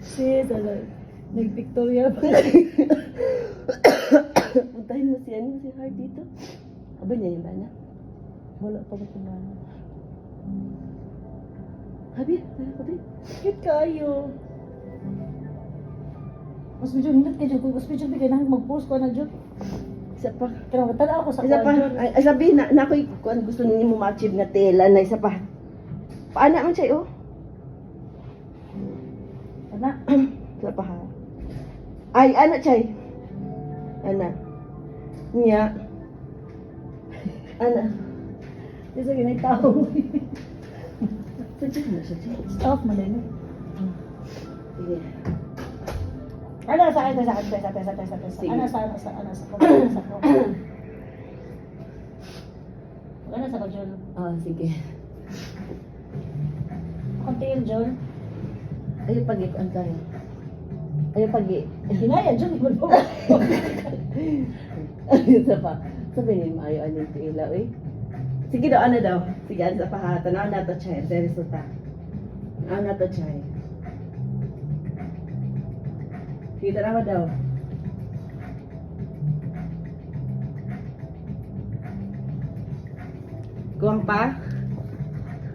Sis, nag-pictorial pa. Puntahin mo si ano, si Heart dito. Aba niya yung bana. Wala pa ko na. Habi, tara ko din. Cute kayo. Mas medyo hindi kayo. Mas medyo bigay na mag-post ko na dyan. Isa pa. Kaya matala ako sa Isa pa. kwadyo. Ay, sabihin na ako'y kung gusto ninyo mo ma-achieve na tela na isa pa. Paano man siya, oh? Ana. Isa pa ha. Ay, anak chay. Ana. Nya. Ana. Isa ganay tao. Sadya mo siya, chay. Stop mo din. Sige. Ano sa akin, sa akin, sa akin. Sige. Ano sa Ano sa John? Oh, sige. Kontiin, John. Ayaw pag-ikuan tayo. Ayaw pag-i. Ginaya, John. Iba mo. Isa pa. Sabihin mo, ayaw anong tila, eh. Sige daw, ano daw? Sige, ano sa pa, tanaw na to, chay. Resulta. Tanaw na to, chay. Sige, tanaw daw. Kuwang pa?